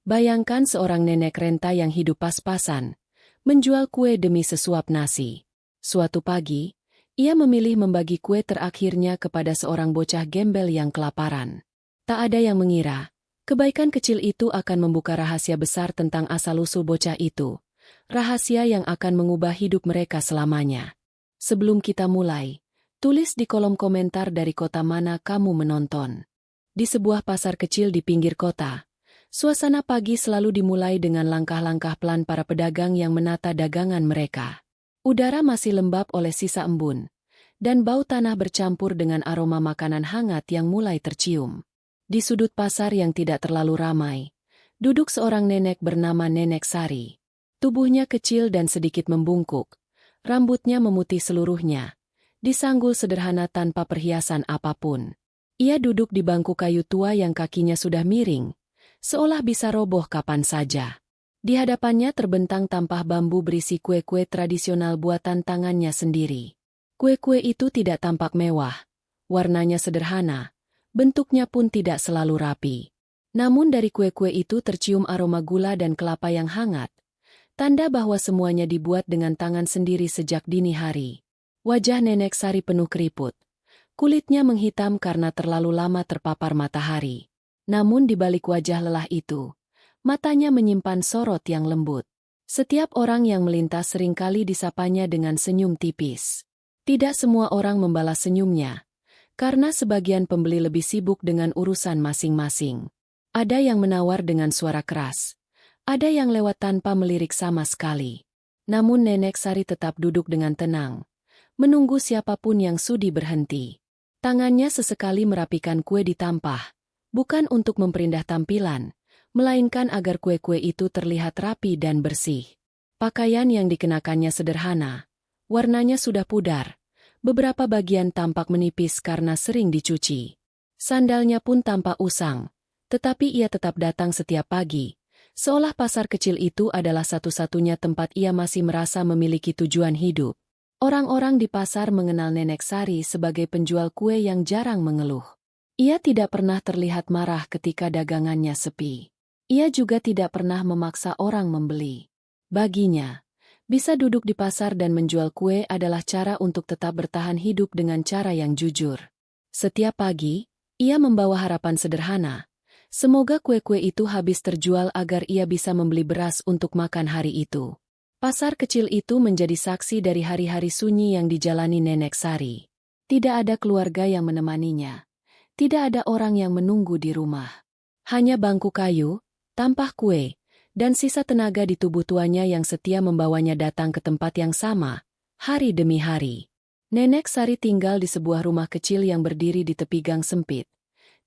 Bayangkan seorang nenek renta yang hidup pas-pasan, menjual kue demi sesuap nasi. Suatu pagi, ia memilih membagi kue terakhirnya kepada seorang bocah gembel yang kelaparan. Tak ada yang mengira, kebaikan kecil itu akan membuka rahasia besar tentang asal-usul bocah itu. Rahasia yang akan mengubah hidup mereka selamanya. Sebelum kita mulai, tulis di kolom komentar dari kota mana kamu menonton. Di sebuah pasar kecil di pinggir kota, suasana pagi selalu dimulai dengan langkah-langkah pelan para pedagang yang menata dagangan mereka. Udara masih lembab oleh sisa embun, dan bau tanah bercampur dengan aroma makanan hangat yang mulai tercium. Di sudut pasar yang tidak terlalu ramai, duduk seorang nenek bernama Nenek Sari. Tubuhnya kecil dan sedikit membungkuk, rambutnya memutih seluruhnya, disanggul sederhana tanpa perhiasan apapun. Ia duduk di bangku kayu tua yang kakinya sudah miring, seolah bisa roboh kapan saja. Di hadapannya terbentang tampah bambu berisi kue-kue tradisional buatan tangannya sendiri. Kue-kue itu tidak tampak mewah, warnanya sederhana, bentuknya pun tidak selalu rapi. Namun dari kue-kue itu tercium aroma gula dan kelapa yang hangat, tanda bahwa semuanya dibuat dengan tangan sendiri sejak dini hari. Wajah Nenek Sari penuh keriput. Kulitnya menghitam karena terlalu lama terpapar matahari. Namun di balik wajah lelah itu, matanya menyimpan sorot yang lembut. Setiap orang yang melintas seringkali disapanya dengan senyum tipis. Tidak semua orang membalas senyumnya, karena sebagian pembeli lebih sibuk dengan urusan masing-masing. Ada yang menawar dengan suara keras, ada yang lewat tanpa melirik sama sekali. Namun Nenek Sari tetap duduk dengan tenang, menunggu siapapun yang sudi berhenti. Tangannya sesekali merapikan kue di tampah, bukan untuk memperindah tampilan, melainkan agar kue-kue itu terlihat rapi dan bersih. Pakaian yang dikenakannya sederhana, warnanya sudah pudar, beberapa bagian tampak menipis karena sering dicuci. Sandalnya pun tampak usang, tetapi ia tetap datang setiap pagi, seolah pasar kecil itu adalah satu-satunya tempat ia masih merasa memiliki tujuan hidup. Orang-orang di pasar mengenal Nenek Sari sebagai penjual kue yang jarang mengeluh. Ia tidak pernah terlihat marah ketika dagangannya sepi. Ia juga tidak pernah memaksa orang membeli. Baginya, bisa duduk di pasar dan menjual kue adalah cara untuk tetap bertahan hidup dengan cara yang jujur. Setiap pagi, ia membawa harapan sederhana. Semoga kue-kue itu habis terjual agar ia bisa membeli beras untuk makan hari itu. Pasar kecil itu menjadi saksi dari hari-hari sunyi yang dijalani Nenek Sari. Tidak ada keluarga yang menemaninya. Tidak ada orang yang menunggu di rumah. Hanya bangku kayu, tampah kue, dan sisa tenaga di tubuh tuanya yang setia membawanya datang ke tempat yang sama, hari demi hari. Nenek Sari tinggal di sebuah rumah kecil yang berdiri di tepi gang sempit,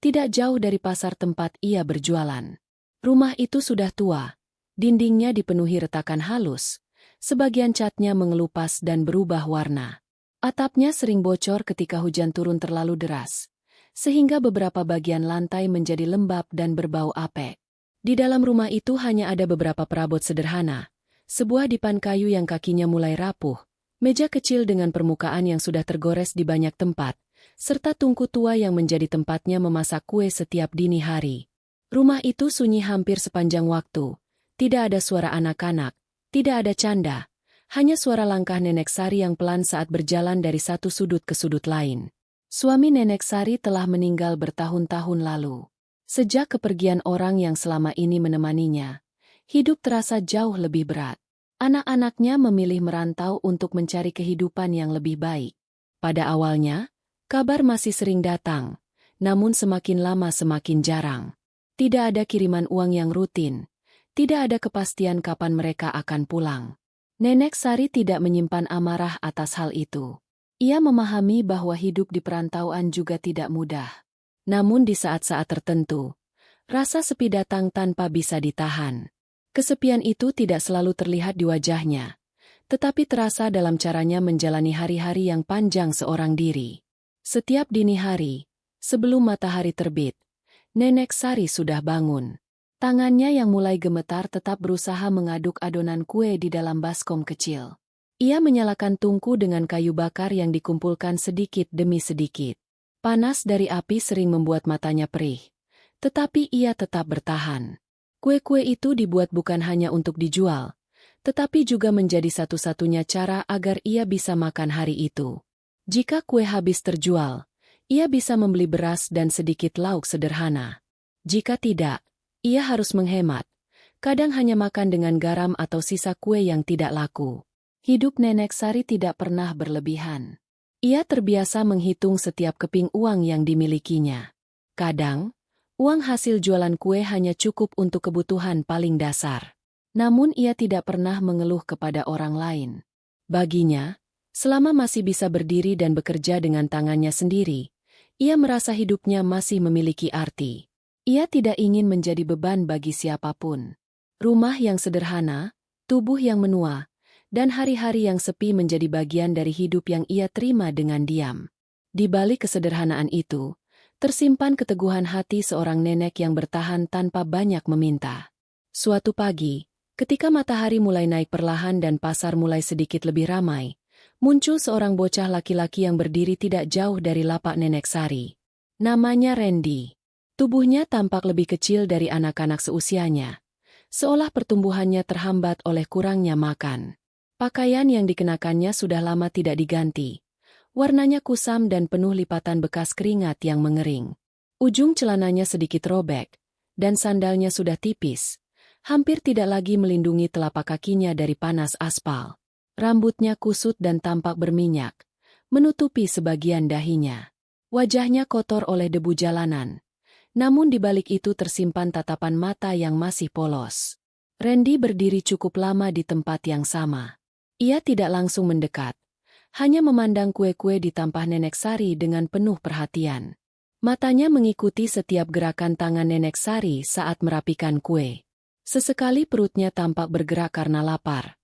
tidak jauh dari pasar tempat ia berjualan. Rumah itu sudah tua, dindingnya dipenuhi retakan halus, sebagian catnya mengelupas dan berubah warna. Atapnya sering bocor ketika hujan turun terlalu deras, sehingga beberapa bagian lantai menjadi lembab dan berbau apek. Di dalam rumah itu hanya ada beberapa perabot sederhana, sebuah dipan kayu yang kakinya mulai rapuh, meja kecil dengan permukaan yang sudah tergores di banyak tempat, serta tungku tua yang menjadi tempatnya memasak kue setiap dini hari. Rumah itu sunyi hampir sepanjang waktu, tidak ada suara anak-anak, tidak ada canda, hanya suara langkah Nenek Sari yang pelan saat berjalan dari satu sudut ke sudut lain. Suami Nenek Sari telah meninggal bertahun-tahun lalu. Sejak kepergian orang yang selama ini menemaninya, hidup terasa jauh lebih berat. Anak-anaknya memilih merantau untuk mencari kehidupan yang lebih baik. Pada awalnya, kabar masih sering datang, namun semakin lama semakin jarang. Tidak ada kiriman uang yang rutin, tidak ada kepastian kapan mereka akan pulang. Nenek Sari tidak menyimpan amarah atas hal itu. Ia memahami bahwa hidup di perantauan juga tidak mudah. Namun di saat-saat tertentu, rasa sepi datang tanpa bisa ditahan. Kesepian itu tidak selalu terlihat di wajahnya, tetapi terasa dalam caranya menjalani hari-hari yang panjang seorang diri. Setiap dini hari, sebelum matahari terbit, Nenek Sari sudah bangun. Tangannya yang mulai gemetar tetap berusaha mengaduk adonan kue di dalam baskom kecil. Ia menyalakan tungku dengan kayu bakar yang dikumpulkan sedikit demi sedikit. Panas dari api sering membuat matanya perih, tetapi ia tetap bertahan. Kue-kue itu dibuat bukan hanya untuk dijual, tetapi juga menjadi satu-satunya cara agar ia bisa makan hari itu. Jika kue habis terjual, ia bisa membeli beras dan sedikit lauk sederhana. Jika tidak, ia harus menghemat, kadang hanya makan dengan garam atau sisa kue yang tidak laku. Hidup Nenek Sari tidak pernah berlebihan. Ia terbiasa menghitung setiap keping uang yang dimilikinya. Kadang, uang hasil jualan kue hanya cukup untuk kebutuhan paling dasar. Namun ia tidak pernah mengeluh kepada orang lain. Baginya, selama masih bisa berdiri dan bekerja dengan tangannya sendiri, ia merasa hidupnya masih memiliki arti. Ia tidak ingin menjadi beban bagi siapapun. Rumah yang sederhana, tubuh yang menua, dan hari-hari yang sepi menjadi bagian dari hidup yang ia terima dengan diam. Di balik kesederhanaan itu, tersimpan keteguhan hati seorang nenek yang bertahan tanpa banyak meminta. Suatu pagi, ketika matahari mulai naik perlahan dan pasar mulai sedikit lebih ramai, muncul seorang bocah laki-laki yang berdiri tidak jauh dari lapak Nenek Sari. Namanya Randy. Tubuhnya tampak lebih kecil dari anak-anak seusianya, seolah pertumbuhannya terhambat oleh kurangnya makan. Pakaian yang dikenakannya sudah lama tidak diganti. Warnanya kusam dan penuh lipatan bekas keringat yang mengering. Ujung celananya sedikit robek, dan sandalnya sudah tipis, hampir tidak lagi melindungi telapak kakinya dari panas aspal. Rambutnya kusut dan tampak berminyak, menutupi sebagian dahinya. Wajahnya kotor oleh debu jalanan, namun di balik itu tersimpan tatapan mata yang masih polos. Randy berdiri cukup lama di tempat yang sama. Ia tidak langsung mendekat, hanya memandang kue-kue di tampah Nenek Sari dengan penuh perhatian. Matanya mengikuti setiap gerakan tangan Nenek Sari saat merapikan kue. Sesekali perutnya tampak bergerak karena lapar,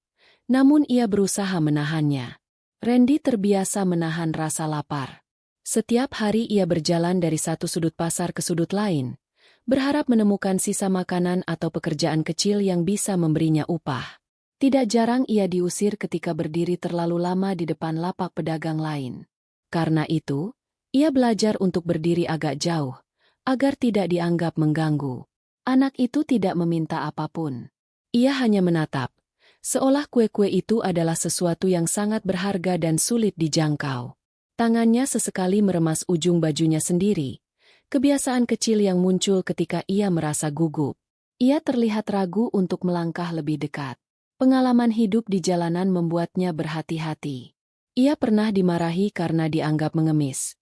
namun ia berusaha menahannya. Randy terbiasa menahan rasa lapar. Setiap hari ia berjalan dari satu sudut pasar ke sudut lain, berharap menemukan sisa makanan atau pekerjaan kecil yang bisa memberinya upah. Tidak jarang ia diusir ketika berdiri terlalu lama di depan lapak pedagang lain. Karena itu, ia belajar untuk berdiri agak jauh, agar tidak dianggap mengganggu. Anak itu tidak meminta apapun. Ia hanya menatap, seolah kue-kue itu adalah sesuatu yang sangat berharga dan sulit dijangkau. Tangannya sesekali meremas ujung bajunya sendiri, kebiasaan kecil yang muncul ketika ia merasa gugup. Ia terlihat ragu untuk melangkah lebih dekat. Pengalaman hidup di jalanan membuatnya berhati-hati. Ia pernah dimarahi karena dianggap mengemis.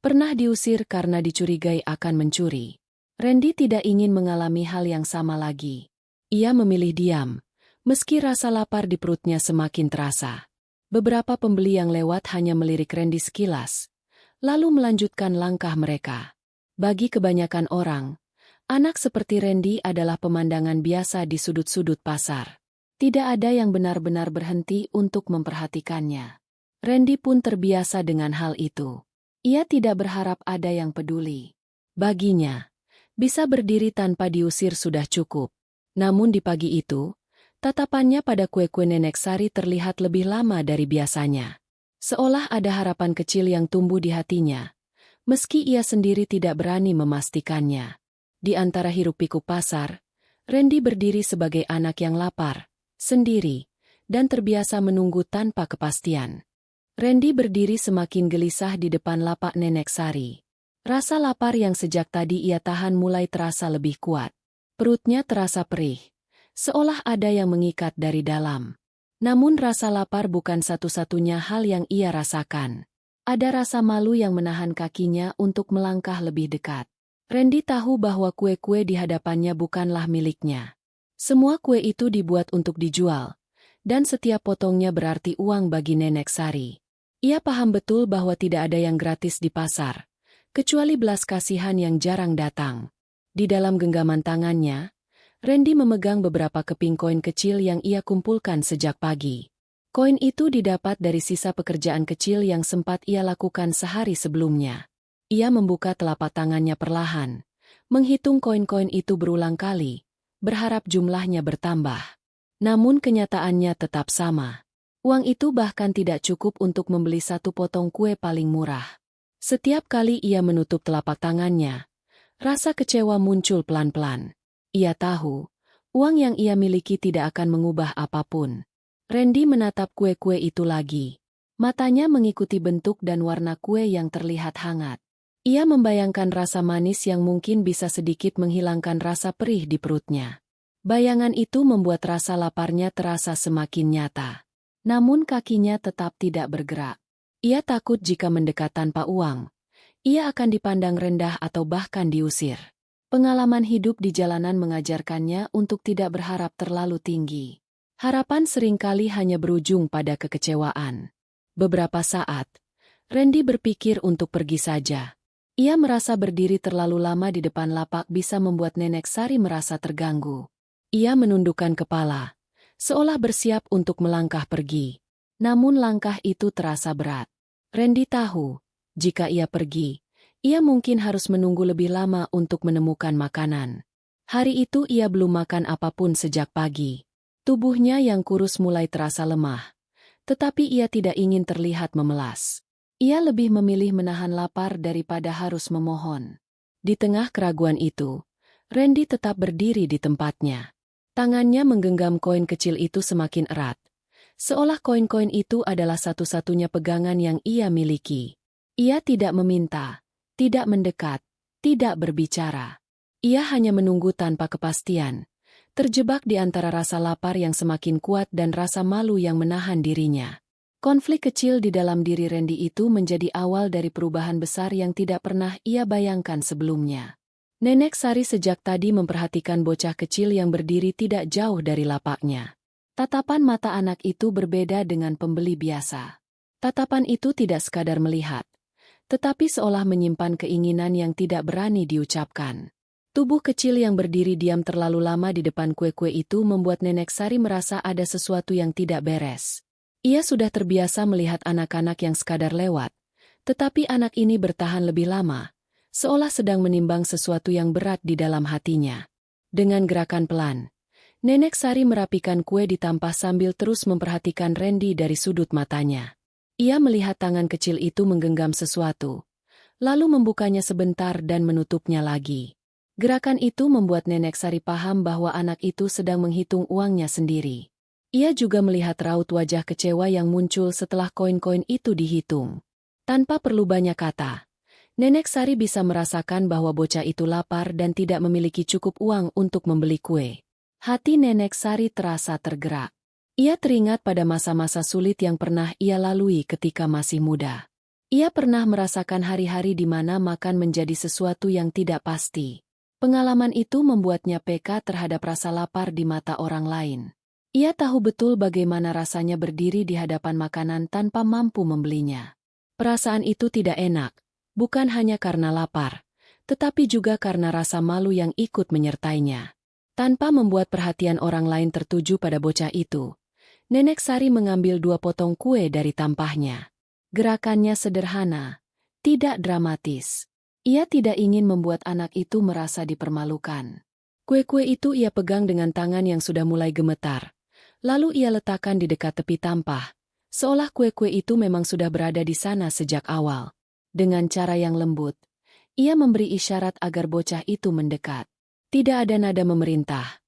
Pernah diusir karena dicurigai akan mencuri. Randy tidak ingin mengalami hal yang sama lagi. Ia memilih diam, meski rasa lapar di perutnya semakin terasa. Beberapa pembeli yang lewat hanya melirik Randy sekilas, lalu melanjutkan langkah mereka. Bagi kebanyakan orang, anak seperti Randy adalah pemandangan biasa di sudut-sudut pasar. Tidak ada yang benar-benar berhenti untuk memperhatikannya. Randy pun terbiasa dengan hal itu. Ia tidak berharap ada yang peduli. Baginya, bisa berdiri tanpa diusir sudah cukup. Namun di pagi itu, tatapannya pada kue-kue Nenek Sari terlihat lebih lama dari biasanya. Seolah ada harapan kecil yang tumbuh di hatinya, meski ia sendiri tidak berani memastikannya. Di antara hiruk-pikuk pasar, Randy berdiri sebagai anak yang lapar, sendiri, dan terbiasa menunggu tanpa kepastian. Randy berdiri semakin gelisah di depan lapak Nenek Sari. Rasa lapar yang sejak tadi ia tahan mulai terasa lebih kuat. Perutnya terasa perih, seolah ada yang mengikat dari dalam. Namun rasa lapar bukan satu-satunya hal yang ia rasakan. Ada rasa malu yang menahan kakinya untuk melangkah lebih dekat. Randy tahu bahwa kue-kue di hadapannya bukanlah miliknya. Semua kue itu dibuat untuk dijual, dan setiap potongnya berarti uang bagi Nenek Sari. Ia paham betul bahwa tidak ada yang gratis di pasar, kecuali belas kasihan yang jarang datang. Di dalam genggaman tangannya, Randy memegang beberapa keping koin kecil yang ia kumpulkan sejak pagi. Koin itu didapat dari sisa pekerjaan kecil yang sempat ia lakukan sehari sebelumnya. Ia membuka telapak tangannya perlahan, menghitung koin-koin itu berulang kali, berharap jumlahnya bertambah. Namun kenyataannya tetap sama. Uang itu bahkan tidak cukup untuk membeli satu potong kue paling murah. Setiap kali ia menutup telapak tangannya, rasa kecewa muncul pelan-pelan. Ia tahu Uang yang ia miliki tidak akan mengubah apapun. Randy menatap kue-kue itu lagi. Matanya mengikuti bentuk dan warna kue yang terlihat hangat. Ia membayangkan rasa manis yang mungkin bisa sedikit menghilangkan rasa perih di perutnya. Bayangan itu membuat rasa laparnya terasa semakin nyata. Namun kakinya tetap tidak bergerak. Ia takut jika mendekat tanpa uang, ia akan dipandang rendah atau bahkan diusir. Pengalaman hidup di jalanan mengajarkannya untuk tidak berharap terlalu tinggi. Harapan seringkali hanya berujung pada kekecewaan. Beberapa saat, Randy berpikir untuk pergi saja. Ia merasa berdiri terlalu lama di depan lapak bisa membuat Nenek Sari merasa terganggu. Ia menundukkan kepala, seolah bersiap untuk melangkah pergi. Namun langkah itu terasa berat. Randy tahu, jika ia pergi, ia mungkin harus menunggu lebih lama untuk menemukan makanan. Hari itu ia belum makan apapun sejak pagi. Tubuhnya yang kurus mulai terasa lemah. Tetapi ia tidak ingin terlihat memelas. Ia lebih memilih menahan lapar daripada harus memohon. Di tengah keraguan itu, Randy tetap berdiri di tempatnya. Tangannya menggenggam koin kecil itu semakin erat. Seolah koin-koin itu adalah satu-satunya pegangan yang ia miliki. Ia tidak meminta, tidak mendekat, tidak berbicara. Ia hanya menunggu tanpa kepastian, terjebak di antara rasa lapar yang semakin kuat dan rasa malu yang menahan dirinya. Konflik kecil di dalam diri Randy itu menjadi awal dari perubahan besar yang tidak pernah ia bayangkan sebelumnya. Nenek Sari sejak tadi memperhatikan bocah kecil yang berdiri tidak jauh dari lapaknya. Tatapan mata anak itu berbeda dengan pembeli biasa. Tatapan itu tidak sekadar melihat, tetapi seolah menyimpan keinginan yang tidak berani diucapkan. Tubuh kecil yang berdiri diam terlalu lama di depan kue-kue itu membuat Nenek Sari merasa ada sesuatu yang tidak beres. Ia sudah terbiasa melihat anak-anak yang sekadar lewat, tetapi anak ini bertahan lebih lama, seolah sedang menimbang sesuatu yang berat di dalam hatinya. Dengan gerakan pelan, Nenek Sari merapikan kue di tampah sambil terus memperhatikan Randy dari sudut matanya. Ia melihat tangan kecil itu menggenggam sesuatu, lalu membukanya sebentar dan menutupnya lagi. Gerakan itu membuat Nenek Sari paham bahwa anak itu sedang menghitung uangnya sendiri. Ia juga melihat raut wajah kecewa yang muncul setelah koin-koin itu dihitung. Tanpa perlu banyak kata, Nenek Sari bisa merasakan bahwa bocah itu lapar dan tidak memiliki cukup uang untuk membeli kue. Hati Nenek Sari terasa tergerak. Ia teringat pada masa-masa sulit yang pernah ia lalui ketika masih muda. Ia pernah merasakan hari-hari di mana makan menjadi sesuatu yang tidak pasti. Pengalaman itu membuatnya peka terhadap rasa lapar di mata orang lain. Ia tahu betul bagaimana rasanya berdiri di hadapan makanan tanpa mampu membelinya. Perasaan itu tidak enak, bukan hanya karena lapar, tetapi juga karena rasa malu yang ikut menyertainya. Tanpa membuat perhatian orang lain tertuju pada bocah itu, Nenek Sari mengambil 2 potong kue dari tampahnya. Gerakannya sederhana, tidak dramatis. Ia tidak ingin membuat anak itu merasa dipermalukan. Kue-kue itu ia pegang dengan tangan yang sudah mulai gemetar. Lalu ia letakkan di dekat tepi tampah, seolah kue-kue itu memang sudah berada di sana sejak awal. Dengan cara yang lembut, ia memberi isyarat agar bocah itu mendekat. Tidak ada nada memerintah.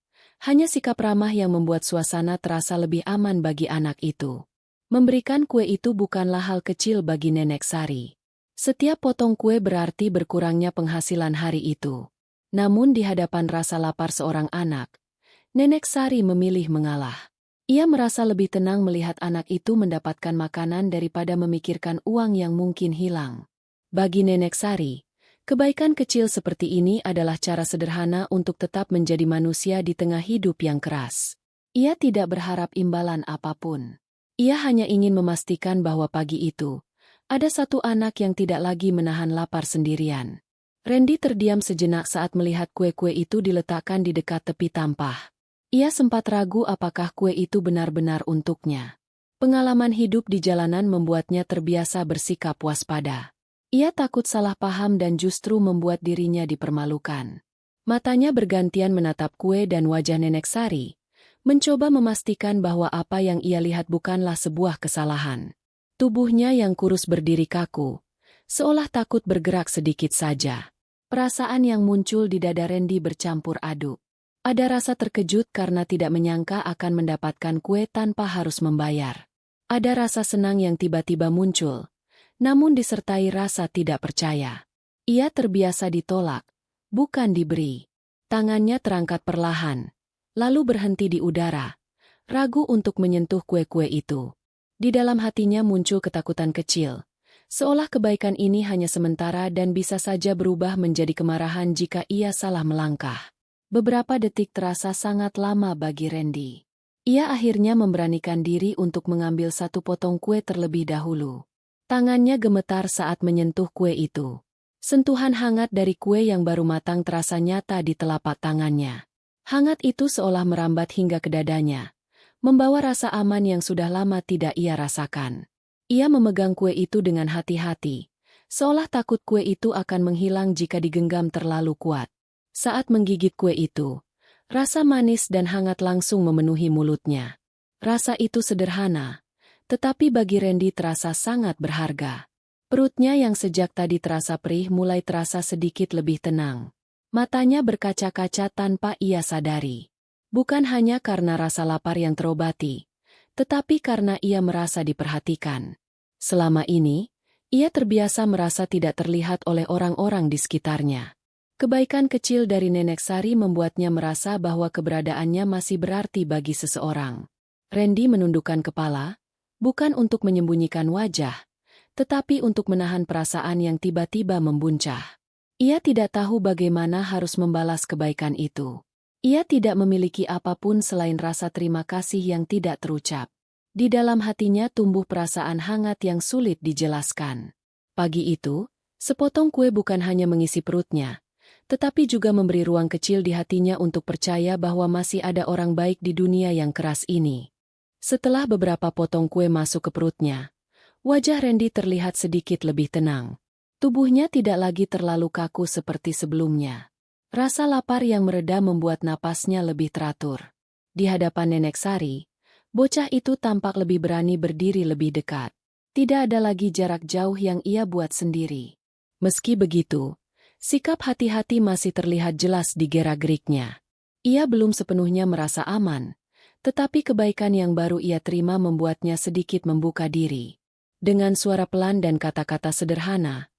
Hanya sikap ramah yang membuat suasana terasa lebih aman bagi anak itu. Memberikan kue itu bukanlah hal kecil bagi Nenek Sari. Setiap potong kue berarti berkurangnya penghasilan hari itu. Namun di hadapan rasa lapar seorang anak, Nenek Sari memilih mengalah. Ia merasa lebih tenang melihat anak itu mendapatkan makanan daripada memikirkan uang yang mungkin hilang. Bagi Nenek Sari, kebaikan kecil seperti ini adalah cara sederhana untuk tetap menjadi manusia di tengah hidup yang keras. Ia tidak berharap imbalan apapun. Ia hanya ingin memastikan bahwa pagi itu, ada satu anak yang tidak lagi menahan lapar sendirian. Randy terdiam sejenak saat melihat kue-kue itu diletakkan di dekat tepi tampah. Ia sempat ragu apakah kue itu benar-benar untuknya. Pengalaman hidup di jalanan membuatnya terbiasa bersikap waspada. Ia takut salah paham dan justru membuat dirinya dipermalukan. Matanya bergantian menatap kue dan wajah Nenek Sari, mencoba memastikan bahwa apa yang ia lihat bukanlah sebuah kesalahan. Tubuhnya yang kurus berdiri kaku, seolah takut bergerak sedikit saja. Perasaan yang muncul di dada Randy bercampur aduk. Ada rasa terkejut karena tidak menyangka akan mendapatkan kue tanpa harus membayar. Ada rasa senang yang tiba-tiba muncul, namun disertai rasa tidak percaya. Ia terbiasa ditolak, bukan diberi. Tangannya terangkat perlahan, lalu berhenti di udara, ragu untuk menyentuh kue-kue itu. Di dalam hatinya muncul ketakutan kecil, seolah kebaikan ini hanya sementara dan bisa saja berubah menjadi kemarahan jika ia salah melangkah. Beberapa detik terasa sangat lama bagi Randy. Ia akhirnya memberanikan diri untuk mengambil satu potong kue terlebih dahulu. Tangannya gemetar saat menyentuh kue itu. Sentuhan hangat dari kue yang baru matang terasa nyata di telapak tangannya. Hangat itu seolah merambat hingga ke dadanya, membawa rasa aman yang sudah lama tidak ia rasakan. Ia memegang kue itu dengan hati-hati, seolah takut kue itu akan menghilang jika digenggam terlalu kuat. Saat menggigit kue itu, rasa manis dan hangat langsung memenuhi mulutnya. Rasa itu sederhana, tetapi bagi Randy terasa sangat berharga. Perutnya yang sejak tadi terasa perih mulai terasa sedikit lebih tenang. Matanya berkaca-kaca tanpa ia sadari. Bukan hanya karena rasa lapar yang terobati, tetapi karena ia merasa diperhatikan. Selama ini, ia terbiasa merasa tidak terlihat oleh orang-orang di sekitarnya. Kebaikan kecil dari Nenek Sari membuatnya merasa bahwa keberadaannya masih berarti bagi seseorang. Randy menundukkan kepala, bukan untuk menyembunyikan wajah, tetapi untuk menahan perasaan yang tiba-tiba membuncah. Ia tidak tahu bagaimana harus membalas kebaikan itu. Ia tidak memiliki apapun selain rasa terima kasih yang tidak terucap. Di dalam hatinya tumbuh perasaan hangat yang sulit dijelaskan. Pagi itu, sepotong kue bukan hanya mengisi perutnya, tetapi juga memberi ruang kecil di hatinya untuk percaya bahwa masih ada orang baik di dunia yang keras ini. Setelah beberapa potong kue masuk ke perutnya, wajah Randy terlihat sedikit lebih tenang. Tubuhnya tidak lagi terlalu kaku seperti sebelumnya. Rasa lapar yang mereda membuat napasnya lebih teratur. Di hadapan Nenek Sari, bocah itu tampak lebih berani berdiri lebih dekat. Tidak ada lagi jarak jauh yang ia buat sendiri. Meski begitu, sikap hati-hati masih terlihat jelas di gerak-geriknya. Ia belum sepenuhnya merasa aman, tetapi kebaikan yang baru ia terima membuatnya sedikit membuka diri. Dengan suara pelan dan kata-kata sederhana,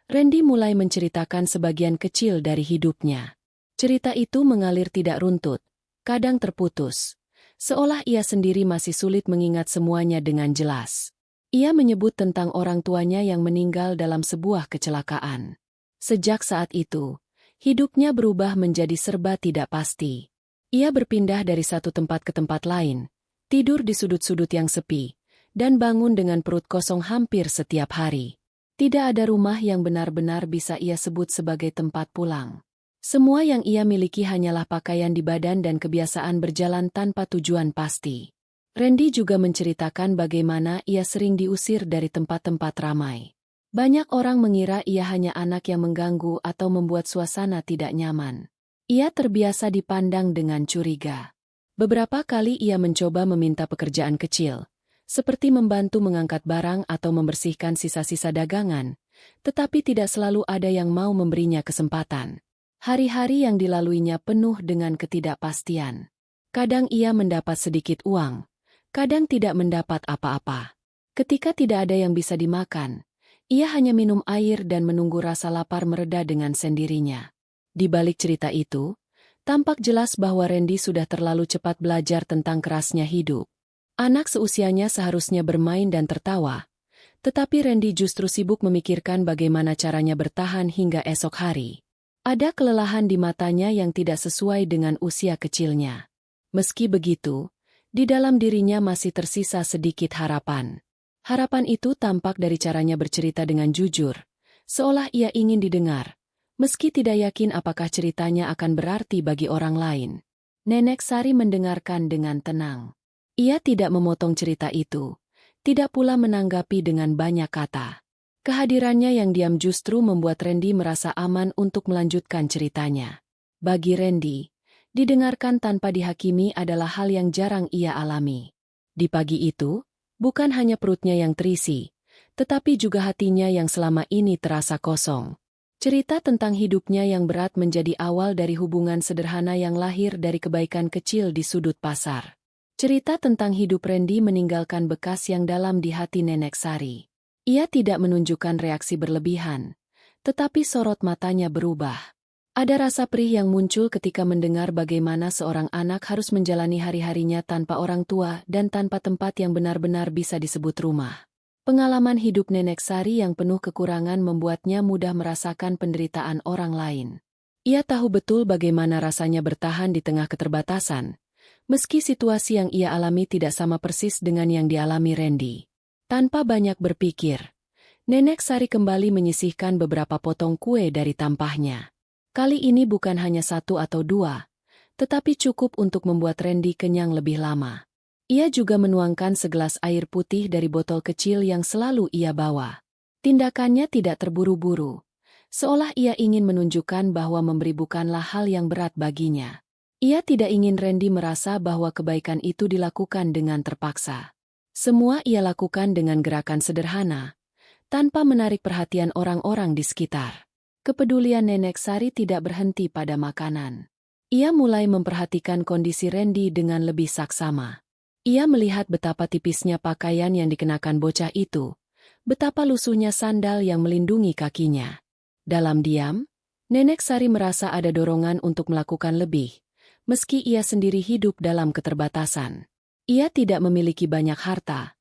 Randy mulai menceritakan sebagian kecil dari hidupnya. Cerita itu mengalir tidak runtut, kadang terputus, seolah ia sendiri masih sulit mengingat semuanya dengan jelas. Ia menyebut tentang orang tuanya yang meninggal dalam sebuah kecelakaan. Sejak saat itu, hidupnya berubah menjadi serba tidak pasti. Ia berpindah dari satu tempat ke tempat lain, tidur di sudut-sudut yang sepi, dan bangun dengan perut kosong hampir setiap hari. Tidak ada rumah yang benar-benar bisa ia sebut sebagai tempat pulang. Semua yang ia miliki hanyalah pakaian di badan dan kebiasaan berjalan tanpa tujuan pasti. Randy juga menceritakan bagaimana ia sering diusir dari tempat-tempat ramai. Banyak orang mengira ia hanya anak yang mengganggu atau membuat suasana tidak nyaman. Ia terbiasa dipandang dengan curiga. Beberapa kali ia mencoba meminta pekerjaan kecil, seperti membantu mengangkat barang atau membersihkan sisa-sisa dagangan, tetapi tidak selalu ada yang mau memberinya kesempatan. Hari-hari yang dilaluinya penuh dengan ketidakpastian. Kadang ia mendapat sedikit uang, kadang tidak mendapat apa-apa. Ketika tidak ada yang bisa dimakan, ia hanya minum air dan menunggu rasa lapar mereda dengan sendirinya. Di balik cerita itu, tampak jelas bahwa Randy sudah terlalu cepat belajar tentang kerasnya hidup. Anak seusianya seharusnya bermain dan tertawa, tetapi Randy justru sibuk memikirkan bagaimana caranya bertahan hingga esok hari. Ada kelelahan di matanya yang tidak sesuai dengan usia kecilnya. Meski begitu, di dalam dirinya masih tersisa sedikit harapan. Harapan itu tampak dari caranya bercerita dengan jujur, seolah ia ingin didengar, meski tidak yakin apakah ceritanya akan berarti bagi orang lain. Nenek Sari mendengarkan dengan tenang. Ia tidak memotong cerita itu, tidak pula menanggapi dengan banyak kata. Kehadirannya yang diam justru membuat Randy merasa aman untuk melanjutkan ceritanya. Bagi Randy, didengarkan tanpa dihakimi adalah hal yang jarang ia alami. Di pagi itu, bukan hanya perutnya yang terisi, tetapi juga hatinya yang selama ini terasa kosong. Cerita tentang hidupnya yang berat menjadi awal dari hubungan sederhana yang lahir dari kebaikan kecil di sudut pasar. Cerita tentang hidup Randy meninggalkan bekas yang dalam di hati Nenek Sari. Ia tidak menunjukkan reaksi berlebihan, tetapi sorot matanya berubah. Ada rasa perih yang muncul ketika mendengar bagaimana seorang anak harus menjalani hari-harinya tanpa orang tua dan tanpa tempat yang benar-benar bisa disebut rumah. Pengalaman hidup Nenek Sari yang penuh kekurangan membuatnya mudah merasakan penderitaan orang lain. Ia tahu betul bagaimana rasanya bertahan di tengah keterbatasan, meski situasi yang ia alami tidak sama persis dengan yang dialami Randy. Tanpa banyak berpikir, Nenek Sari kembali menyisihkan beberapa potong kue dari tampahnya. Kali ini bukan hanya satu atau dua, tetapi cukup untuk membuat Randy kenyang lebih lama. Ia juga menuangkan segelas air putih dari botol kecil yang selalu ia bawa. Tindakannya tidak terburu-buru, seolah ia ingin menunjukkan bahwa memberi bukanlah hal yang berat baginya. Ia tidak ingin Randy merasa bahwa kebaikan itu dilakukan dengan terpaksa. Semua ia lakukan dengan gerakan sederhana, tanpa menarik perhatian orang-orang di sekitar. Kepedulian Nenek Sari tidak berhenti pada makanan. Ia mulai memperhatikan kondisi Randy dengan lebih saksama. Ia melihat betapa tipisnya pakaian yang dikenakan bocah itu, betapa lusuhnya sandal yang melindungi kakinya. Dalam diam, Nenek Sari merasa ada dorongan untuk melakukan lebih, meski ia sendiri hidup dalam keterbatasan. Ia tidak memiliki banyak harta,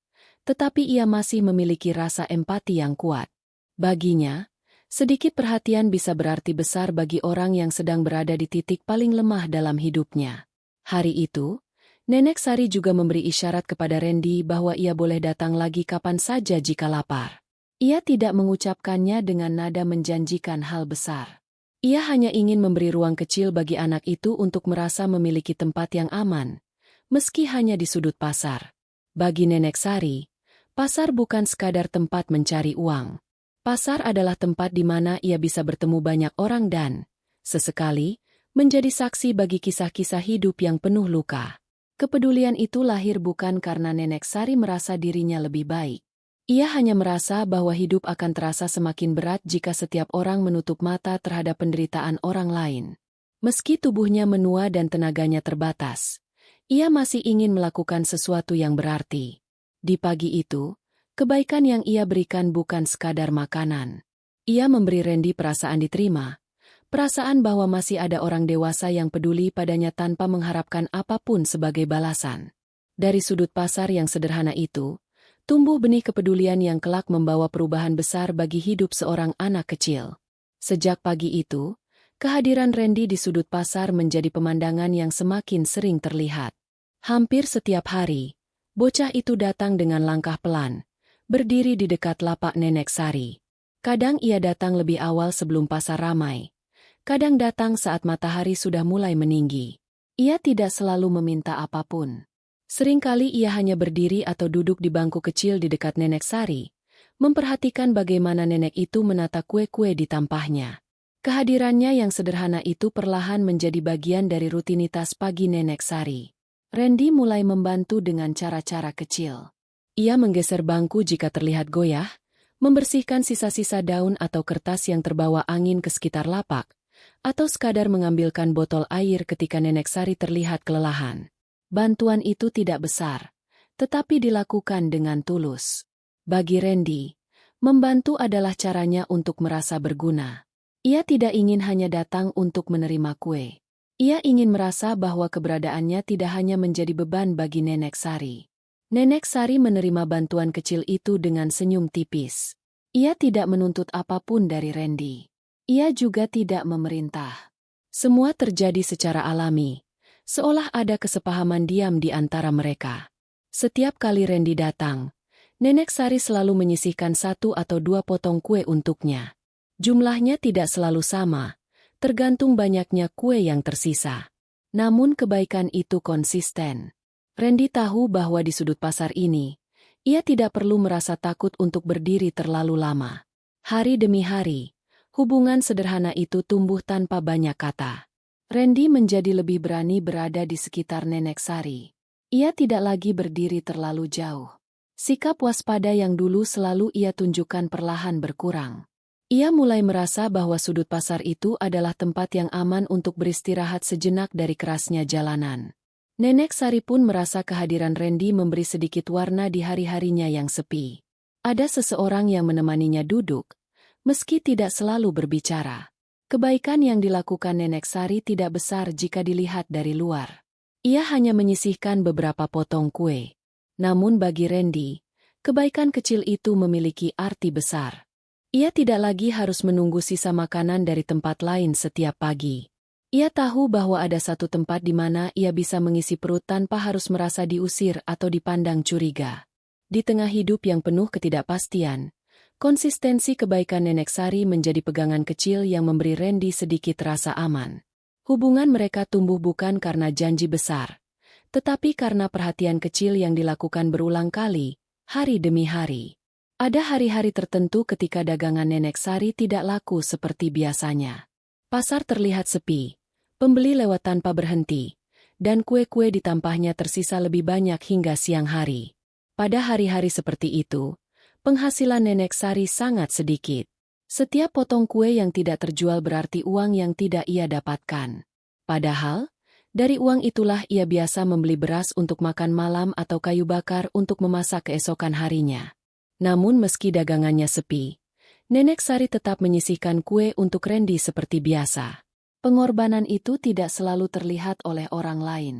tetapi ia masih memiliki rasa empati yang kuat. Baginya, sedikit perhatian bisa berarti besar bagi orang yang sedang berada di titik paling lemah dalam hidupnya. Hari itu, Nenek Sari juga memberi isyarat kepada Randy bahwa ia boleh datang lagi kapan saja jika lapar. Ia tidak mengucapkannya dengan nada menjanjikan hal besar. Ia hanya ingin memberi ruang kecil bagi anak itu untuk merasa memiliki tempat yang aman, meski hanya di sudut pasar. Bagi Nenek Sari, pasar bukan sekadar tempat mencari uang. Pasar adalah tempat di mana ia bisa bertemu banyak orang dan, sesekali, menjadi saksi bagi kisah-kisah hidup yang penuh luka. Kepedulian itu lahir bukan karena Nenek Sari merasa dirinya lebih baik. Ia hanya merasa bahwa hidup akan terasa semakin berat jika setiap orang menutup mata terhadap penderitaan orang lain. Meski tubuhnya menua dan tenaganya terbatas, ia masih ingin melakukan sesuatu yang berarti. Di pagi itu, kebaikan yang ia berikan bukan sekadar makanan. Ia memberi Randy perasaan diterima, perasaan bahwa masih ada orang dewasa yang peduli padanya tanpa mengharapkan apapun sebagai balasan. Dari sudut pasar yang sederhana itu, tumbuh benih kepedulian yang kelak membawa perubahan besar bagi hidup seorang anak kecil. Sejak pagi itu, kehadiran Randy di sudut pasar menjadi pemandangan yang semakin sering terlihat. Hampir setiap hari, bocah itu datang dengan langkah pelan, berdiri di dekat lapak Nenek Sari. Kadang ia datang lebih awal sebelum pasar ramai. Kadang datang saat matahari sudah mulai meninggi. Ia tidak selalu meminta apapun. Seringkali ia hanya berdiri atau duduk di bangku kecil di dekat Nenek Sari, memperhatikan bagaimana nenek itu menata kue-kue di tampahnya. Kehadirannya yang sederhana itu perlahan menjadi bagian dari rutinitas pagi Nenek Sari. Randy mulai membantu dengan cara-cara kecil. Ia menggeser bangku jika terlihat goyah, membersihkan sisa-sisa daun atau kertas yang terbawa angin ke sekitar lapak, atau sekadar mengambilkan botol air ketika Nenek Sari terlihat kelelahan. Bantuan itu tidak besar, tetapi dilakukan dengan tulus. Bagi Randy, membantu adalah caranya untuk merasa berguna. Ia tidak ingin hanya datang untuk menerima kue. Ia ingin merasa bahwa keberadaannya tidak hanya menjadi beban bagi Nenek Sari. Nenek Sari menerima bantuan kecil itu dengan senyum tipis. Ia tidak menuntut apapun dari Randy. Ia juga tidak memerintah. Semua terjadi secara alami, seolah ada kesepahaman diam di antara mereka. Setiap kali Randy datang, Nenek Sari selalu menyisihkan 1 atau 2 potong kue untuknya. Jumlahnya tidak selalu sama, tergantung banyaknya kue yang tersisa. Namun kebaikan itu konsisten. Randy tahu bahwa di sudut pasar ini, ia tidak perlu merasa takut untuk berdiri terlalu lama. Hari demi hari, hubungan sederhana itu tumbuh tanpa banyak kata. Randy menjadi lebih berani berada di sekitar Nenek Sari. Ia tidak lagi berdiri terlalu jauh. Sikap waspada yang dulu selalu ia tunjukkan perlahan berkurang. Ia mulai merasa bahwa sudut pasar itu adalah tempat yang aman untuk beristirahat sejenak dari kerasnya jalanan. Nenek Sari pun merasa kehadiran Randy memberi sedikit warna di hari-harinya yang sepi. Ada seseorang yang menemaninya duduk, meski tidak selalu berbicara. Kebaikan yang dilakukan Nenek Sari tidak besar jika dilihat dari luar. Ia hanya menyisihkan beberapa potong kue. Namun bagi Randy, kebaikan kecil itu memiliki arti besar. Ia tidak lagi harus menunggu sisa makanan dari tempat lain setiap pagi. Ia tahu bahwa ada satu tempat di mana ia bisa mengisi perut tanpa harus merasa diusir atau dipandang curiga. Di tengah hidup yang penuh ketidakpastian, konsistensi kebaikan Nenek Sari menjadi pegangan kecil yang memberi Randy sedikit rasa aman. Hubungan mereka tumbuh bukan karena janji besar, tetapi karena perhatian kecil yang dilakukan berulang kali, hari demi hari. Ada hari-hari tertentu ketika dagangan Nenek Sari tidak laku seperti biasanya. Pasar terlihat sepi, pembeli lewat tanpa berhenti, dan kue-kue di tampahnya tersisa lebih banyak hingga siang hari. Pada hari-hari seperti itu, penghasilan Nenek Sari sangat sedikit. Setiap potong kue yang tidak terjual berarti uang yang tidak ia dapatkan. Padahal, dari uang itulah ia biasa membeli beras untuk makan malam atau kayu bakar untuk memasak keesokan harinya. Namun meski dagangannya sepi, Nenek Sari tetap menyisihkan kue untuk Randy seperti biasa. Pengorbanan itu tidak selalu terlihat oleh orang lain.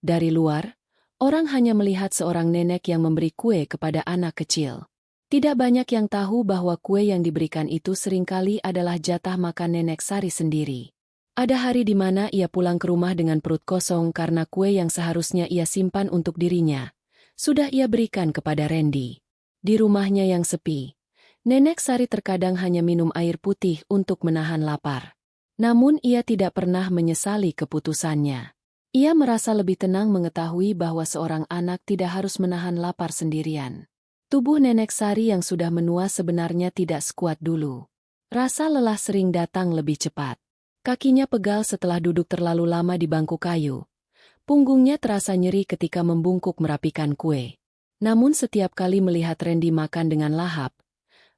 Dari luar, orang hanya melihat seorang nenek yang memberi kue kepada anak kecil. Tidak banyak yang tahu bahwa kue yang diberikan itu seringkali adalah jatah makan Nenek Sari sendiri. Ada hari di mana ia pulang ke rumah dengan perut kosong karena kue yang seharusnya ia simpan untuk dirinya sudah ia berikan kepada Randy. Di rumahnya yang sepi, Nenek Sari terkadang hanya minum air putih untuk menahan lapar. Namun ia tidak pernah menyesali keputusannya. Ia merasa lebih tenang mengetahui bahwa seorang anak tidak harus menahan lapar sendirian. Tubuh Nenek Sari yang sudah menua sebenarnya tidak sekuat dulu. Rasa lelah sering datang lebih cepat. Kakinya pegal setelah duduk terlalu lama di bangku kayu. Punggungnya terasa nyeri ketika membungkuk merapikan kue. Namun setiap kali melihat Randy makan dengan lahap,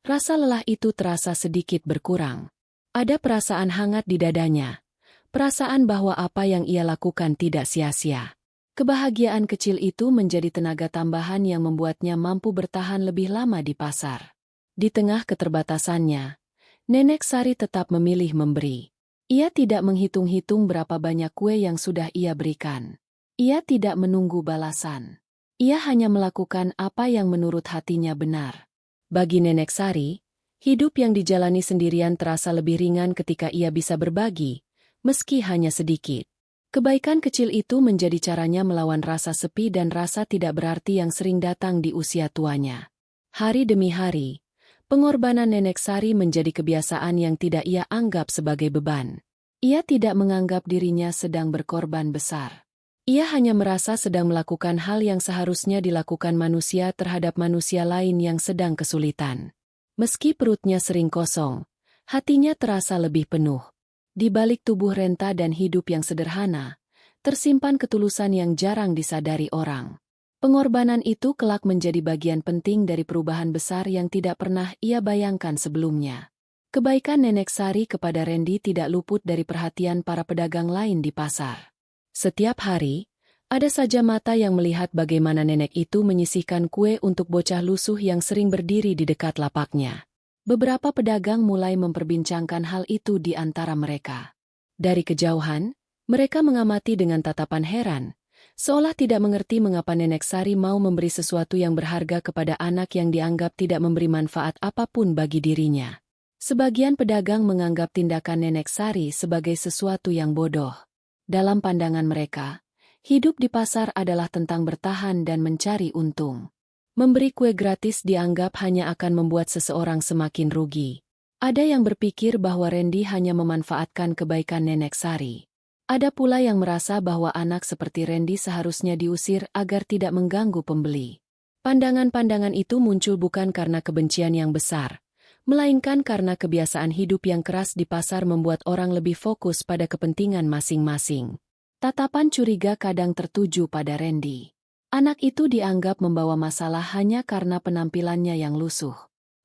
rasa lelah itu terasa sedikit berkurang. Ada perasaan hangat di dadanya, perasaan bahwa apa yang ia lakukan tidak sia-sia. Kebahagiaan kecil itu menjadi tenaga tambahan yang membuatnya mampu bertahan lebih lama di pasar. Di tengah keterbatasannya, Nenek Sari tetap memilih memberi. Ia tidak menghitung-hitung berapa banyak kue yang sudah ia berikan. Ia tidak menunggu balasan. Ia hanya melakukan apa yang menurut hatinya benar. Bagi Nenek Sari, hidup yang dijalani sendirian terasa lebih ringan ketika ia bisa berbagi, meski hanya sedikit. Kebaikan kecil itu menjadi caranya melawan rasa sepi dan rasa tidak berarti yang sering datang di usia tuanya. Hari demi hari, pengorbanan Nenek Sari menjadi kebiasaan yang tidak ia anggap sebagai beban. Ia tidak menganggap dirinya sedang berkorban besar. Ia hanya merasa sedang melakukan hal yang seharusnya dilakukan manusia terhadap manusia lain yang sedang kesulitan. Meski perutnya sering kosong, hatinya terasa lebih penuh. Di balik tubuh renta dan hidup yang sederhana, tersimpan ketulusan yang jarang disadari orang. Pengorbanan itu kelak menjadi bagian penting dari perubahan besar yang tidak pernah ia bayangkan sebelumnya. Kebaikan Nenek Sari kepada Randy tidak luput dari perhatian para pedagang lain di pasar. Setiap hari, ada saja mata yang melihat bagaimana nenek itu menyisihkan kue untuk bocah lusuh yang sering berdiri di dekat lapaknya. Beberapa pedagang mulai memperbincangkan hal itu di antara mereka. Dari kejauhan, mereka mengamati dengan tatapan heran, seolah tidak mengerti mengapa Nenek Sari mau memberi sesuatu yang berharga kepada anak yang dianggap tidak memberi manfaat apapun bagi dirinya. Sebagian pedagang menganggap tindakan Nenek Sari sebagai sesuatu yang bodoh. Dalam pandangan mereka, hidup di pasar adalah tentang bertahan dan mencari untung. Memberi kue gratis dianggap hanya akan membuat seseorang semakin rugi. Ada yang berpikir bahwa Randy hanya memanfaatkan kebaikan Nenek Sari. Ada pula yang merasa bahwa anak seperti Randy seharusnya diusir agar tidak mengganggu pembeli. Pandangan-pandangan itu muncul bukan karena kebencian yang besar, melainkan karena kebiasaan hidup yang keras di pasar membuat orang lebih fokus pada kepentingan masing-masing. Tatapan curiga kadang tertuju pada Randy. Anak itu dianggap membawa masalah hanya karena penampilannya yang lusuh.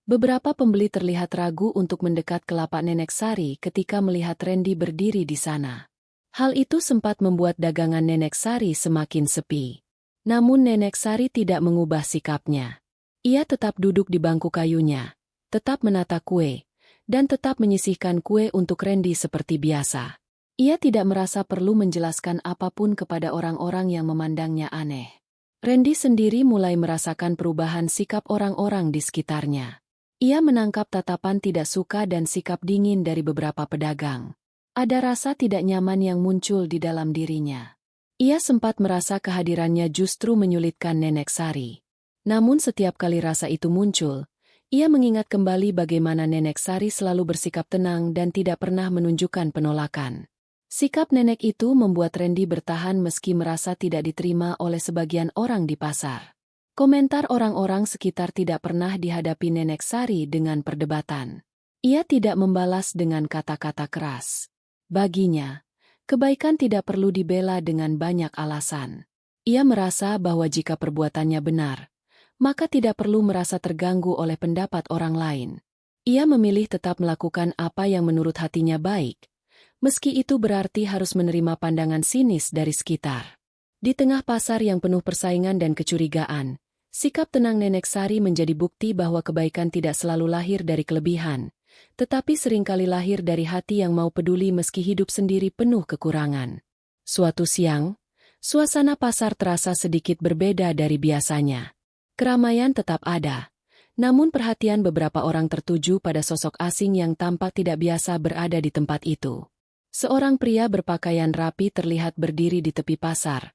Beberapa pembeli terlihat ragu untuk mendekat ke lapak Nenek Sari ketika melihat Randy berdiri di sana. Hal itu sempat membuat dagangan Nenek Sari semakin sepi. Namun Nenek Sari tidak mengubah sikapnya. Ia tetap duduk di bangku kayunya, tetap menata kue, dan tetap menyisihkan kue untuk Randy seperti biasa. Ia tidak merasa perlu menjelaskan apapun kepada orang-orang yang memandangnya aneh. Randy sendiri mulai merasakan perubahan sikap orang-orang di sekitarnya. Ia menangkap tatapan tidak suka dan sikap dingin dari beberapa pedagang. Ada rasa tidak nyaman yang muncul di dalam dirinya. Ia sempat merasa kehadirannya justru menyulitkan Nenek Sari. Namun setiap kali rasa itu muncul, ia mengingat kembali bagaimana Nenek Sari selalu bersikap tenang dan tidak pernah menunjukkan penolakan. Sikap nenek itu membuat Randy bertahan meski merasa tidak diterima oleh sebagian orang di pasar. Komentar orang-orang sekitar tidak pernah dihadapi Nenek Sari dengan perdebatan. Ia tidak membalas dengan kata-kata keras. Baginya, kebaikan tidak perlu dibela dengan banyak alasan. Ia merasa bahwa jika perbuatannya benar, maka tidak perlu merasa terganggu oleh pendapat orang lain. Ia memilih tetap melakukan apa yang menurut hatinya baik, meski itu berarti harus menerima pandangan sinis dari sekitar. Di tengah pasar yang penuh persaingan dan kecurigaan, sikap tenang Nenek Sari menjadi bukti bahwa kebaikan tidak selalu lahir dari kelebihan, tetapi seringkali lahir dari hati yang mau peduli meski hidup sendiri penuh kekurangan. Suatu siang, suasana pasar terasa sedikit berbeda dari biasanya. Keramaian tetap ada, namun perhatian beberapa orang tertuju pada sosok asing yang tampak tidak biasa berada di tempat itu. Seorang pria berpakaian rapi terlihat berdiri di tepi pasar,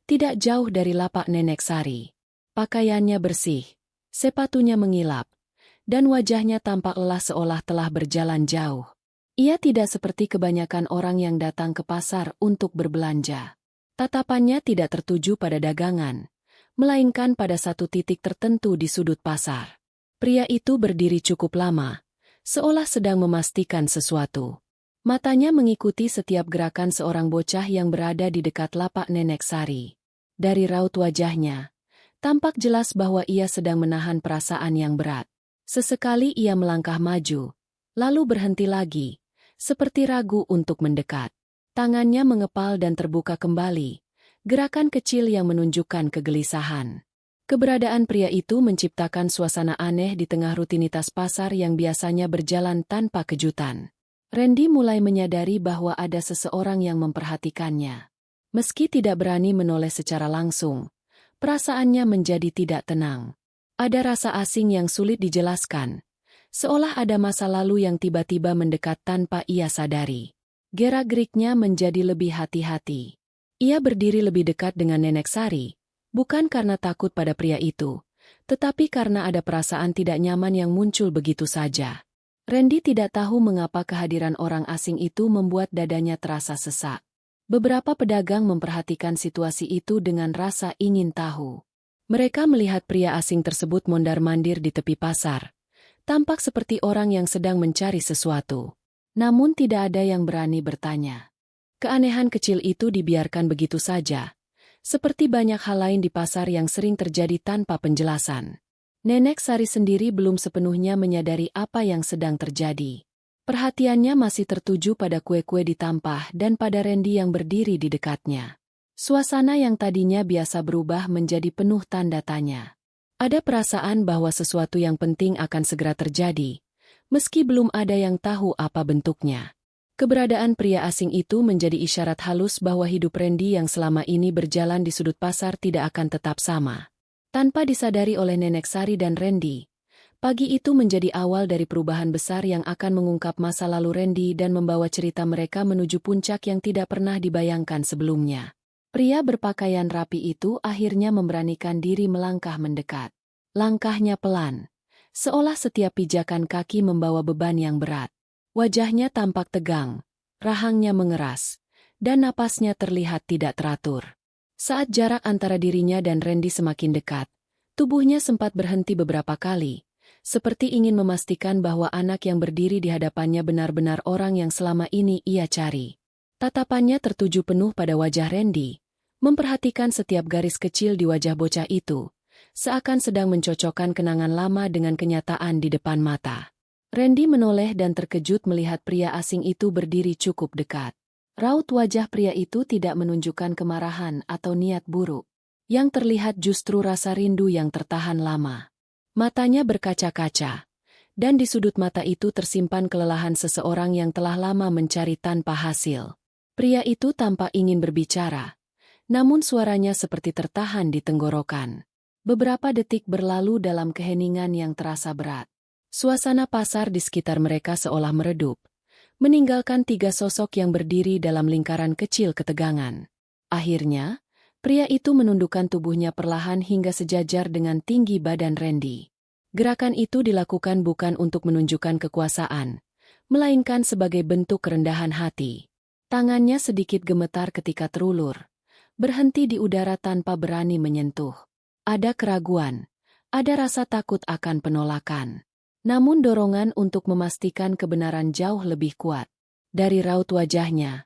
tidak jauh dari lapak Nenek Sari. Pakaiannya bersih, sepatunya mengilap, dan wajahnya tampak lelah seolah telah berjalan jauh. Ia tidak seperti kebanyakan orang yang datang ke pasar untuk berbelanja. Tatapannya tidak tertuju pada dagangan, melainkan pada satu titik tertentu di sudut pasar. Pria itu berdiri cukup lama, seolah sedang memastikan sesuatu. Matanya mengikuti setiap gerakan seorang bocah yang berada di dekat lapak Nenek Sari. Dari raut wajahnya, tampak jelas bahwa ia sedang menahan perasaan yang berat. Sesekali ia melangkah maju, lalu berhenti lagi, seperti ragu untuk mendekat. Tangannya mengepal dan terbuka kembali. Gerakan kecil yang menunjukkan kegelisahan. Keberadaan pria itu menciptakan suasana aneh di tengah rutinitas pasar yang biasanya berjalan tanpa kejutan. Randy mulai menyadari bahwa ada seseorang yang memperhatikannya. Meski tidak berani menoleh secara langsung, perasaannya menjadi tidak tenang. Ada rasa asing yang sulit dijelaskan, seolah ada masa lalu yang tiba-tiba mendekat tanpa ia sadari. Gerak-geriknya menjadi lebih hati-hati. Ia berdiri lebih dekat dengan Nenek Sari, bukan karena takut pada pria itu, tetapi karena ada perasaan tidak nyaman yang muncul begitu saja. Randy tidak tahu mengapa kehadiran orang asing itu membuat dadanya terasa sesak. Beberapa pedagang memperhatikan situasi itu dengan rasa ingin tahu. Mereka melihat pria asing tersebut mondar-mandir di tepi pasar, tampak seperti orang yang sedang mencari sesuatu. Namun tidak ada yang berani bertanya. Keanehan kecil itu dibiarkan begitu saja, seperti banyak hal lain di pasar yang sering terjadi tanpa penjelasan. Nenek Sari sendiri belum sepenuhnya menyadari apa yang sedang terjadi. Perhatiannya masih tertuju pada kue-kue ditampah dan pada Randy yang berdiri di dekatnya. Suasana yang tadinya biasa berubah menjadi penuh tanda tanya. Ada perasaan bahwa sesuatu yang penting akan segera terjadi, meski belum ada yang tahu apa bentuknya. Keberadaan pria asing itu menjadi isyarat halus bahwa hidup Randy yang selama ini berjalan di sudut pasar tidak akan tetap sama. Tanpa disadari oleh Nenek Sari dan Randy, pagi itu menjadi awal dari perubahan besar yang akan mengungkap masa lalu Randy dan membawa cerita mereka menuju puncak yang tidak pernah dibayangkan sebelumnya. Pria berpakaian rapi itu akhirnya memberanikan diri melangkah mendekat. Langkahnya pelan, seolah setiap pijakan kaki membawa beban yang berat. Wajahnya tampak tegang, rahangnya mengeras, dan napasnya terlihat tidak teratur. Saat jarak antara dirinya dan Randy semakin dekat, tubuhnya sempat berhenti beberapa kali, seperti ingin memastikan bahwa anak yang berdiri di hadapannya benar-benar orang yang selama ini ia cari. Tatapannya tertuju penuh pada wajah Randy, memperhatikan setiap garis kecil di wajah bocah itu, seakan sedang mencocokkan kenangan lama dengan kenyataan di depan mata. Randy menoleh dan terkejut melihat pria asing itu berdiri cukup dekat. Raut wajah pria itu tidak menunjukkan kemarahan atau niat buruk. Yang terlihat justru rasa rindu yang tertahan lama. Matanya berkaca-kaca, dan di sudut mata itu tersimpan kelelahan seseorang yang telah lama mencari tanpa hasil. Pria itu tampak ingin berbicara, namun suaranya seperti tertahan di tenggorokan. Beberapa detik berlalu dalam keheningan yang terasa berat. Suasana pasar di sekitar mereka seolah meredup, meninggalkan tiga sosok yang berdiri dalam lingkaran kecil ketegangan. Akhirnya, pria itu menundukkan tubuhnya perlahan hingga sejajar dengan tinggi badan Randy. Gerakan itu dilakukan bukan untuk menunjukkan kekuasaan, melainkan sebagai bentuk kerendahan hati. Tangannya sedikit gemetar ketika terulur, berhenti di udara tanpa berani menyentuh. Ada keraguan, ada rasa takut akan penolakan. Namun dorongan untuk memastikan kebenaran jauh lebih kuat. Dari raut wajahnya,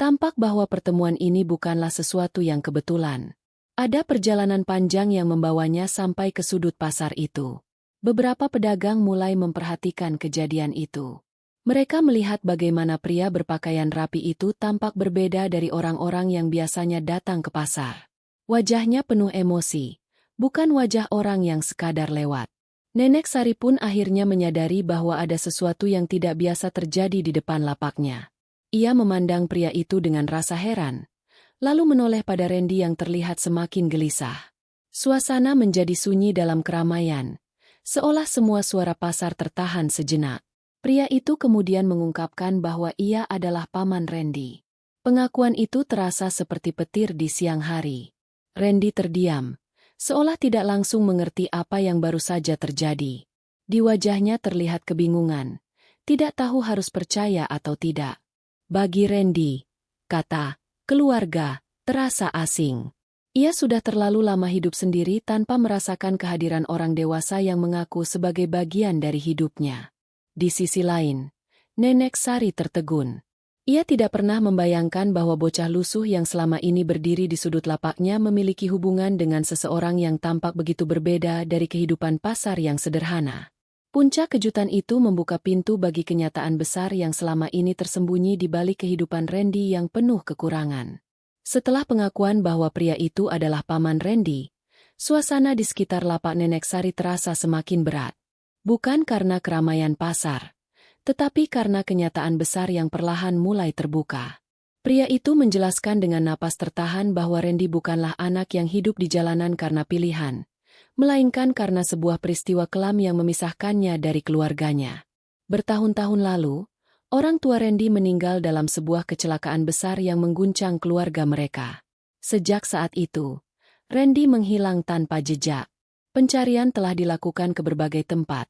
tampak bahwa pertemuan ini bukanlah sesuatu yang kebetulan. Ada perjalanan panjang yang membawanya sampai ke sudut pasar itu. Beberapa pedagang mulai memperhatikan kejadian itu. Mereka melihat bagaimana pria berpakaian rapi itu tampak berbeda dari orang-orang yang biasanya datang ke pasar. Wajahnya penuh emosi, bukan wajah orang yang sekadar lewat. Nenek Sari pun akhirnya menyadari bahwa ada sesuatu yang tidak biasa terjadi di depan lapaknya. Ia memandang pria itu dengan rasa heran, lalu menoleh pada Randy yang terlihat semakin gelisah. Suasana menjadi sunyi dalam keramaian, seolah semua suara pasar tertahan sejenak. Pria itu kemudian mengungkapkan bahwa ia adalah paman Randy. Pengakuan itu terasa seperti petir di siang hari. Randy terdiam, seolah tidak langsung mengerti apa yang baru saja terjadi. Di wajahnya terlihat kebingungan, tidak tahu harus percaya atau tidak. Bagi Randy, kata, keluarga, terasa asing. Ia sudah terlalu lama hidup sendiri tanpa merasakan kehadiran orang dewasa yang mengaku sebagai bagian dari hidupnya. Di sisi lain, Nenek Sari tertegun. Ia tidak pernah membayangkan bahwa bocah lusuh yang selama ini berdiri di sudut lapaknya memiliki hubungan dengan seseorang yang tampak begitu berbeda dari kehidupan pasar yang sederhana. Puncak kejutan itu membuka pintu bagi kenyataan besar yang selama ini tersembunyi di balik kehidupan Randy yang penuh kekurangan. Setelah pengakuan bahwa pria itu adalah paman Randy, suasana di sekitar lapak Nenek Sari terasa semakin berat. Bukan karena keramaian pasar, tetapi karena kenyataan besar yang perlahan mulai terbuka. Pria itu menjelaskan dengan napas tertahan bahwa Randy bukanlah anak yang hidup di jalanan karena pilihan, melainkan karena sebuah peristiwa kelam yang memisahkannya dari keluarganya. Bertahun-tahun lalu, orang tua Randy meninggal dalam sebuah kecelakaan besar yang mengguncang keluarga mereka. Sejak saat itu, Randy menghilang tanpa jejak. Pencarian telah dilakukan ke berbagai tempat,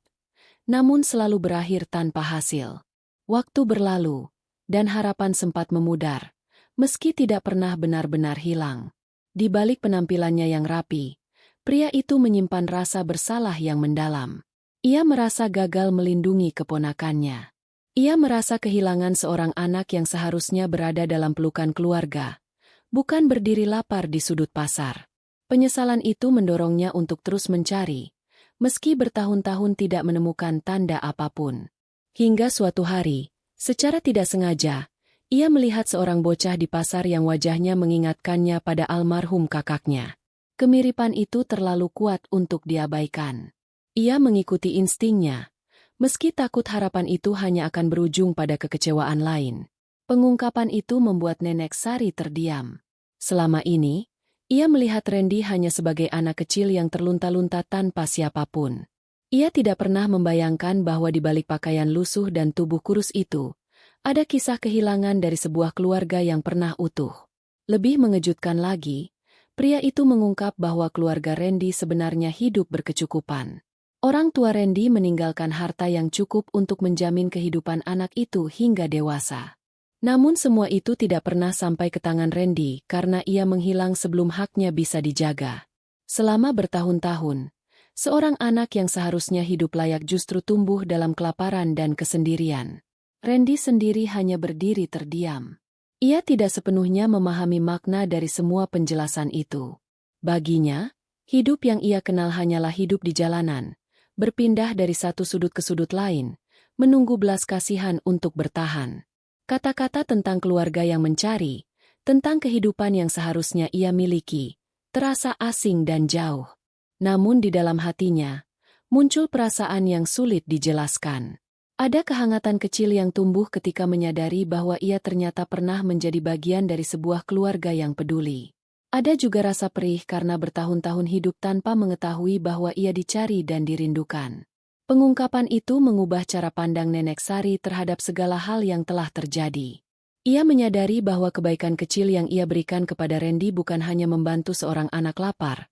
namun selalu berakhir tanpa hasil. Waktu berlalu, dan harapan sempat memudar, meski tidak pernah benar-benar hilang. Di balik penampilannya yang rapi, pria itu menyimpan rasa bersalah yang mendalam. Ia merasa gagal melindungi keponakannya. Ia merasa kehilangan seorang anak yang seharusnya berada dalam pelukan keluarga, bukan berdiri lapar di sudut pasar. Penyesalan itu mendorongnya untuk terus mencari, meski bertahun-tahun tidak menemukan tanda apapun. Hingga suatu hari, secara tidak sengaja, ia melihat seorang bocah di pasar yang wajahnya mengingatkannya pada almarhum kakaknya. Kemiripan itu terlalu kuat untuk diabaikan. Ia mengikuti instingnya, meski takut harapan itu hanya akan berujung pada kekecewaan lain. Pengungkapan itu membuat Nenek Sari terdiam. Selama ini, ia melihat Randy hanya sebagai anak kecil yang terlunta-lunta tanpa siapapun. Ia tidak pernah membayangkan bahwa di balik pakaian lusuh dan tubuh kurus itu, ada kisah kehilangan dari sebuah keluarga yang pernah utuh. Lebih mengejutkan lagi, pria itu mengungkap bahwa keluarga Randy sebenarnya hidup berkecukupan. Orang tua Randy meninggalkan harta yang cukup untuk menjamin kehidupan anak itu hingga dewasa. Namun semua itu tidak pernah sampai ke tangan Randy karena ia menghilang sebelum haknya bisa dijaga. Selama bertahun-tahun, seorang anak yang seharusnya hidup layak justru tumbuh dalam kelaparan dan kesendirian. Randy sendiri hanya berdiri terdiam. Ia tidak sepenuhnya memahami makna dari semua penjelasan itu. Baginya, Hidup yang ia kenal hanyalah hidup di jalanan, berpindah dari satu sudut ke sudut lain, menunggu belas kasihan untuk bertahan. Kata-kata tentang keluarga yang mencari, tentang kehidupan yang seharusnya ia miliki, terasa asing dan jauh. Namun di dalam hatinya, muncul perasaan yang sulit dijelaskan. Ada kehangatan kecil yang tumbuh ketika menyadari bahwa ia ternyata pernah menjadi bagian dari sebuah keluarga yang peduli. Ada juga rasa perih karena bertahun-tahun hidup tanpa mengetahui bahwa ia dicari dan dirindukan. Pengungkapan itu mengubah cara pandang Nenek Sari terhadap segala hal yang telah terjadi. Ia menyadari bahwa kebaikan kecil yang ia berikan kepada Randy bukan hanya membantu seorang anak lapar,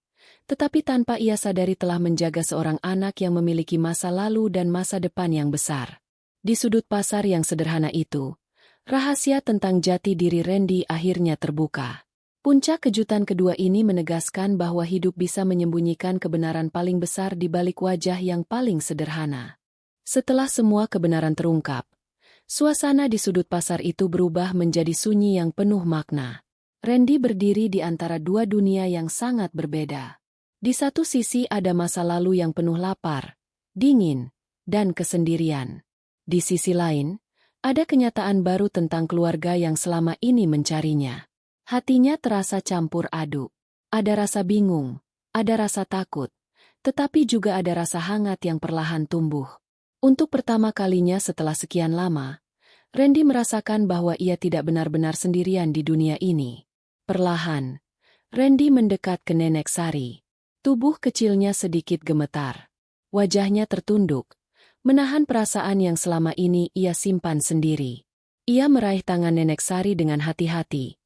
tetapi tanpa ia sadari telah menjaga seorang anak yang memiliki masa lalu dan masa depan yang besar. Di sudut pasar yang sederhana itu, rahasia tentang jati diri Randy akhirnya terbuka. Puncak kejutan kedua ini menegaskan bahwa hidup bisa menyembunyikan kebenaran paling besar di balik wajah yang paling sederhana. Setelah semua kebenaran terungkap, suasana di sudut pasar itu berubah menjadi sunyi yang penuh makna. Randy berdiri di antara dua dunia yang sangat berbeda. Di satu sisi ada masa lalu yang penuh lapar, dingin, dan kesendirian. Di sisi lain, ada kenyataan baru tentang keluarga yang selama ini mencarinya. Hatinya terasa campur aduk. Ada rasa bingung, ada rasa takut, tetapi juga ada rasa hangat yang perlahan tumbuh. Untuk pertama kalinya setelah sekian lama, Randy merasakan bahwa ia tidak benar-benar sendirian di dunia ini. Perlahan, Randy mendekat ke Nenek Sari. Tubuh kecilnya sedikit gemetar. Wajahnya tertunduk, menahan perasaan yang selama ini ia simpan sendiri. Ia meraih tangan Nenek Sari dengan hati-hati,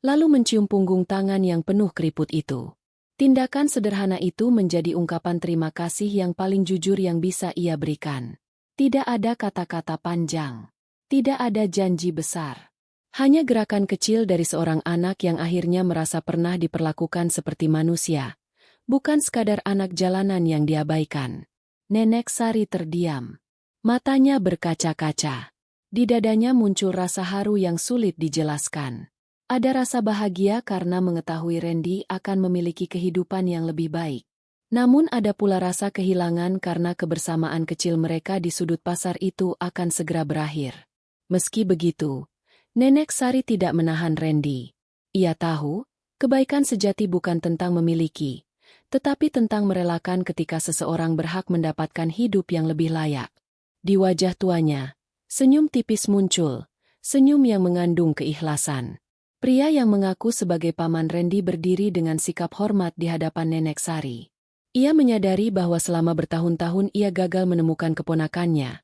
lalu mencium punggung tangan yang penuh keriput itu. Tindakan sederhana itu menjadi ungkapan terima kasih yang paling jujur yang bisa ia berikan. Tidak ada kata-kata panjang. Tidak ada janji besar. Hanya gerakan kecil dari seorang anak yang akhirnya merasa pernah diperlakukan seperti manusia. Bukan sekadar anak jalanan yang diabaikan. Nenek Sari terdiam. Matanya berkaca-kaca. Di dadanya muncul rasa haru yang sulit dijelaskan. Ada rasa bahagia karena mengetahui Randy akan memiliki kehidupan yang lebih baik. Namun ada pula rasa kehilangan karena kebersamaan kecil mereka di sudut pasar itu akan segera berakhir. Meski begitu, Nenek Sari tidak menahan Randy. Ia tahu, kebaikan sejati bukan tentang memiliki, tetapi tentang merelakan ketika seseorang berhak mendapatkan hidup yang lebih layak. Di wajah tuanya, senyum tipis muncul, senyum yang mengandung keikhlasan. Pria yang mengaku sebagai paman Randy berdiri dengan sikap hormat di hadapan Nenek Sari. Ia menyadari bahwa selama bertahun-tahun ia gagal menemukan keponakannya.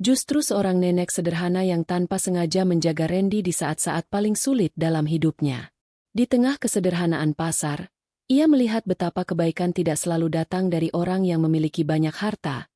Justru seorang nenek sederhana yang tanpa sengaja menjaga Randy di saat-saat paling sulit dalam hidupnya. Di tengah kesederhanaan pasar, ia melihat betapa kebaikan tidak selalu datang dari orang yang memiliki banyak harta,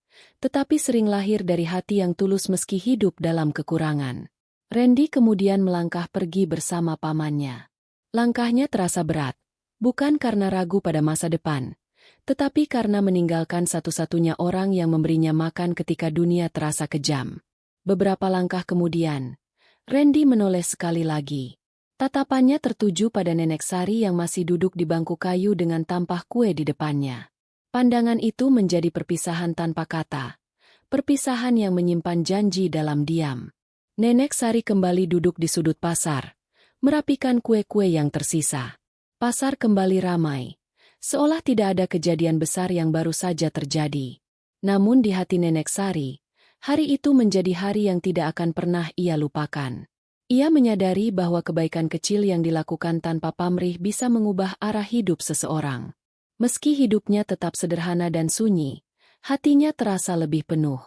tetapi sering lahir dari hati yang tulus meski hidup dalam kekurangan. Randy kemudian melangkah pergi bersama pamannya. Langkahnya terasa berat, bukan karena ragu pada masa depan, tetapi karena meninggalkan satu-satunya orang yang memberinya makan ketika dunia terasa kejam. Beberapa langkah kemudian, Randy menoleh sekali lagi. Tatapannya tertuju pada Nenek Sari yang masih duduk di bangku kayu dengan tampah kue di depannya. Pandangan itu menjadi perpisahan tanpa kata, perpisahan yang menyimpan janji dalam diam. Nenek Sari kembali duduk di sudut pasar, merapikan kue-kue yang tersisa. Pasar kembali ramai, seolah tidak ada kejadian besar yang baru saja terjadi. Namun di hati Nenek Sari, hari itu menjadi hari yang tidak akan pernah ia lupakan. Ia menyadari bahwa kebaikan kecil yang dilakukan tanpa pamrih bisa mengubah arah hidup seseorang. Meski hidupnya tetap sederhana dan sunyi, hatinya terasa lebih penuh.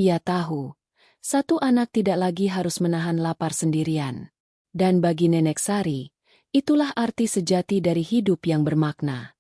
Ia tahu, satu anak tidak lagi harus menahan lapar sendirian. Dan bagi Nenek Sari, itulah arti sejati dari hidup yang bermakna.